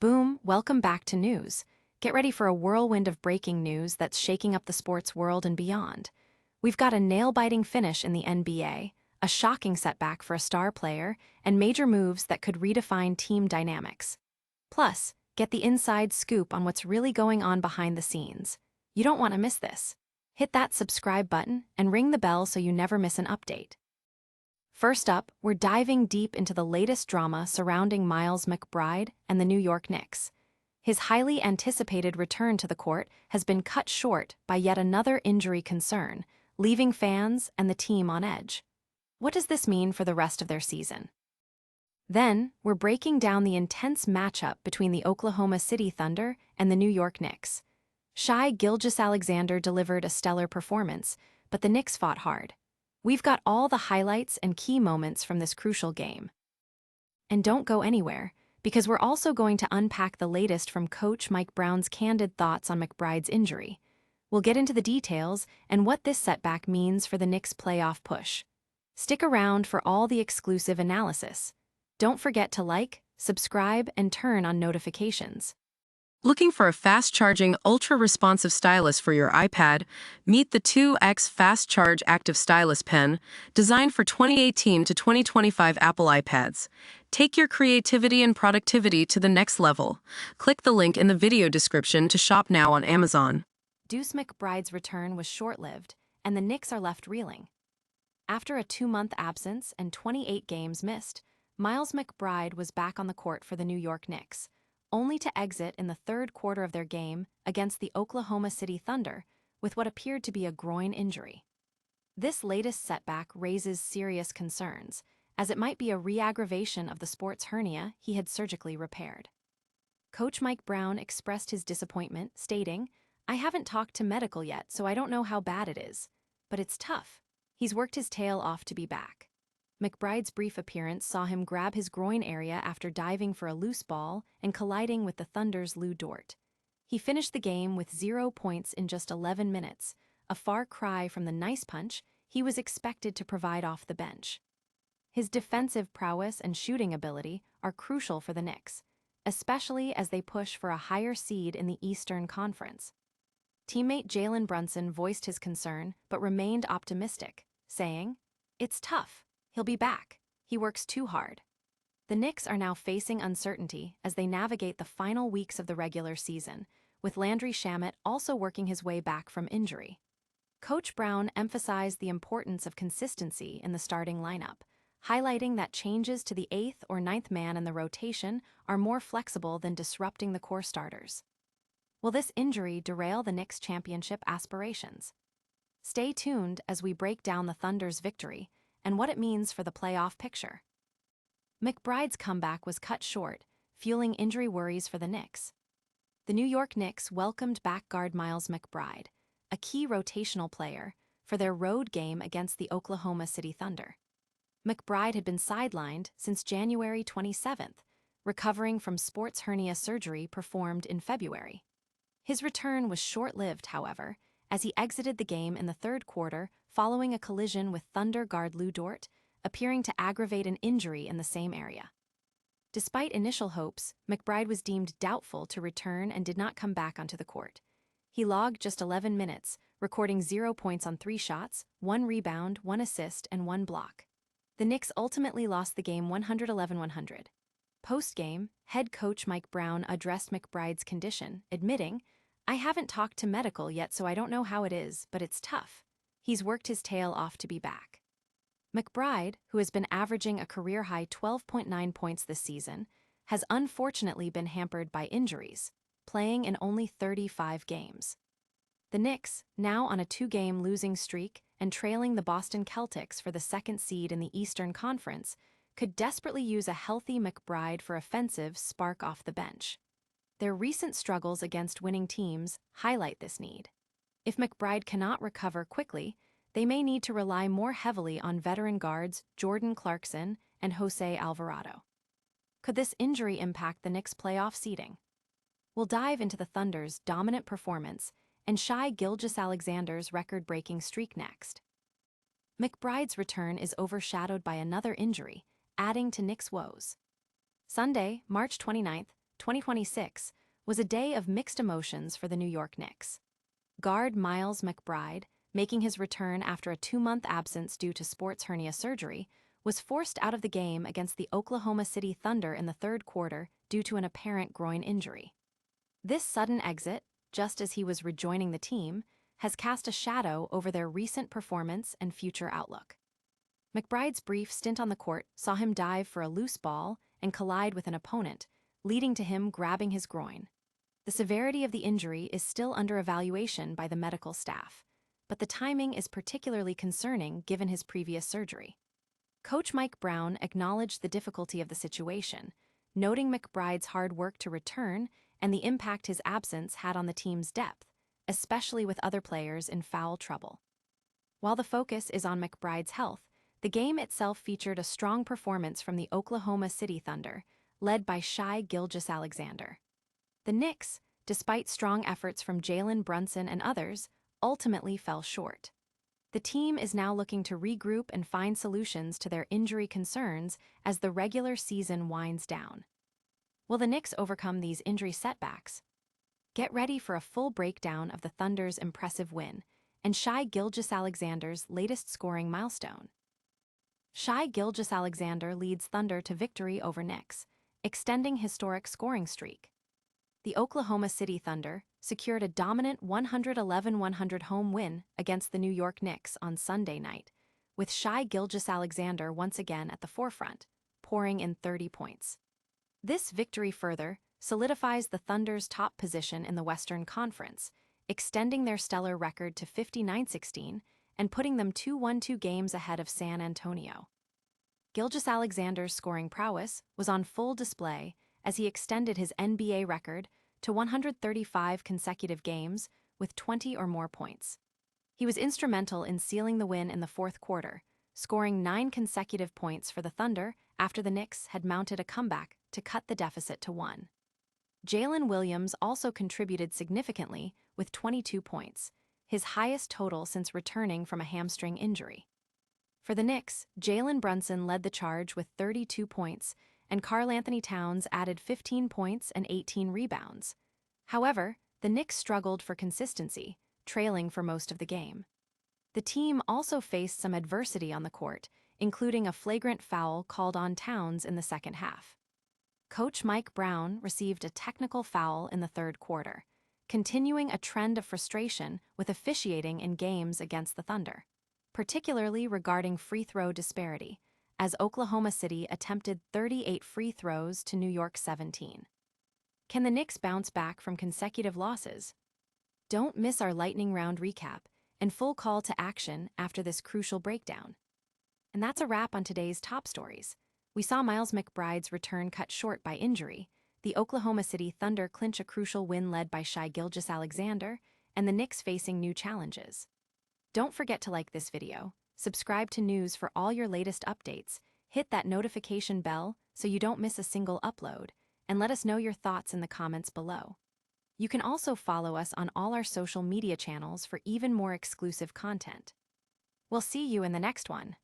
Boom, welcome back to news. Get ready for a whirlwind of breaking news that's shaking up the sports world and beyond. We've got a nail-biting finish in the NBA, a shocking setback for a star player, and major moves that could redefine team dynamics. Plus, get the inside scoop on what's really going on behind the scenes. You don't want to miss this. Hit that subscribe button and ring the bell so you never miss an update. First up, we're diving deep into the latest drama surrounding Miles McBride and the New York Knicks. His highly anticipated return to the court has been cut short by yet another injury concern, leaving fans and the team on edge. What does this mean for the rest of their season? Then, we're breaking down the intense matchup between the Oklahoma City Thunder and the New York Knicks. Shai Gilgeous-Alexander delivered a stellar performance, but the Knicks fought hard. We've got all the highlights and key moments from this crucial game. And don't go anywhere, because we're also going to unpack the latest from Coach Mike Brown's candid thoughts on McBride's injury. We'll get into the details and what this setback means for the Knicks' playoff push. Stick around for all the exclusive analysis. Don't forget to like, subscribe, and turn on notifications. Looking for a fast-charging, ultra-responsive stylus for your iPad? Meet the 2X Fast Charge Active Stylus Pen, designed for 2018 to 2025 Apple iPads. Take your creativity and productivity to the next level. Click the link in the video description to shop now on Amazon. Deuce McBride's return was short-lived, and the Knicks are left reeling. After a 2-month absence and 28 games missed, Miles McBride was back on the court for the New York Knicks, only to exit in the third quarter of their game against the Oklahoma City Thunder with what appeared to be a groin injury. This latest setback raises serious concerns, as it might be a re-aggravation of the sports hernia he had surgically repaired. Coach Mike Brown expressed his disappointment, stating, "I haven't talked to medical yet, so I don't know how bad it is. But it's tough. He's worked his tail off to be back." McBride's brief appearance saw him grab his groin area after diving for a loose ball and colliding with the Thunder's Lou Dort. He finished the game with 0 points in just 11 minutes, a far cry from the nice punch he was expected to provide off the bench. His defensive prowess and shooting ability are crucial for the Knicks, especially as they push for a higher seed in the Eastern Conference. Teammate Jalen Brunson voiced his concern but remained optimistic, saying, "It's tough. He'll be back. He works too hard." The Knicks are now facing uncertainty as they navigate the final weeks of the regular season, with Landry Shamet also working his way back from injury. Coach Brown emphasized the importance of consistency in the starting lineup, highlighting that changes to the 8th or 9th man in the rotation are more flexible than disrupting the core starters. Will this injury derail the Knicks' championship aspirations? Stay tuned as we break down the Thunder's victory and what it means for the playoff picture. McBride's comeback was cut short, fueling injury worries for the Knicks. The New York Knicks welcomed back guard Miles McBride, a key rotational player, for their road game against the Oklahoma City Thunder. McBride had been sidelined since January 27th, recovering from sports hernia surgery performed in February. His return was short-lived, however, as he exited the game in the third quarter following a collision with Thunder guard Lou Dort, appearing to aggravate an injury in the same area. Despite initial hopes, McBride was deemed doubtful to return and did not come back onto the court. He logged just 11 minutes, recording 0 points on 3 shots, 1 rebound, 1 assist, and 1 block. The Knicks ultimately lost the game 111-100. Post-game, head coach Mike Brown addressed McBride's condition, admitting, "I haven't talked to medical yet, so I don't know how it is, but it's tough. He's worked his tail off to be back." McBride, who has been averaging a career-high 12.9 points this season, has unfortunately been hampered by injuries, playing in only 35 games. The Knicks, now on a 2-game losing streak and trailing the Boston Celtics for the 2nd seed in the Eastern Conference, could desperately use a healthy McBride for offensive spark off the bench. Their recent struggles against winning teams highlight this need. If McBride cannot recover quickly, they may need to rely more heavily on veteran guards Jordan Clarkson and Jose Alvarado. Could this injury impact the Knicks' playoff seeding? We'll dive into the Thunder's dominant performance and Shai Gilgeous-Alexander's record-breaking streak next. McBride's return is overshadowed by another injury, adding to Knicks' woes. Sunday, March 29th, 2026, was a day of mixed emotions for the New York Knicks. Guard Miles McBride, making his return after a 2-month absence due to sports hernia surgery, was forced out of the game against the Oklahoma City Thunder in the third quarter due to an apparent groin injury. This sudden exit, just as he was rejoining the team, has cast a shadow over their recent performance and future outlook. McBride's brief stint on the court saw him dive for a loose ball and collide with an opponent, leading to him grabbing his groin. The severity of the injury is still under evaluation by the medical staff, but the timing is particularly concerning given his previous surgery. Coach Mike Brown acknowledged the difficulty of the situation, noting McBride's hard work to return and the impact his absence had on the team's depth, especially with other players in foul trouble. While the focus is on McBride's health, the game itself featured a strong performance from the Oklahoma City Thunder, led by Shai Gilgeous-Alexander. The Knicks, despite strong efforts from Jalen Brunson and others, ultimately fell short. The team is now looking to regroup and find solutions to their injury concerns as the regular season winds down. Will the Knicks overcome these injury setbacks? Get ready for a full breakdown of the Thunder's impressive win and Shai Gilgeous-Alexander's latest scoring milestone. Shai Gilgeous-Alexander leads Thunder to victory over Knicks, extending historic scoring streak. The Oklahoma City Thunder secured a dominant 111-100 home win against the New York Knicks on Sunday night, with Shai Gilgeous-Alexander once again at the forefront, pouring in 30 points. This victory further solidifies the Thunder's top position in the Western Conference, extending their stellar record to 59-16 and putting them 2-1-2 games ahead of San Antonio. Gilgeous-Alexander's scoring prowess was on full display as he extended his NBA record to 135 consecutive games with 20 or more points. He was instrumental in sealing the win in the fourth quarter, scoring 9 consecutive points for the Thunder after the Knicks had mounted a comeback to cut the deficit to 1. Jalen Williams also contributed significantly with 22 points, his highest total since returning from a hamstring injury. For the Knicks, Jalen Brunson led the charge with 32 points, and Karl-Anthony Towns added 15 points and 18 rebounds. However, the Knicks struggled for consistency, trailing for most of the game. The team also faced some adversity on the court, including a flagrant foul called on Towns in the second half. Coach Mike Brown received a technical foul in the third quarter, continuing a trend of frustration with officiating in games against the Thunder, particularly regarding free throw disparity, as Oklahoma City attempted 38 free throws to New York's 17. Can the Knicks bounce back from consecutive losses? Don't miss our lightning round recap and full call to action after this crucial breakdown. And that's a wrap on today's top stories. We saw Miles McBride's return cut short by injury, the Oklahoma City Thunder clinch a crucial win led by Shai Gilgeous-Alexander, and the Knicks facing new challenges. Don't forget to like this video, subscribe to news for all your latest updates, hit that notification bell so you don't miss a single upload, and let us know your thoughts in the comments below. You can also follow us on all our social media channels for even more exclusive content. We'll see you in the next one.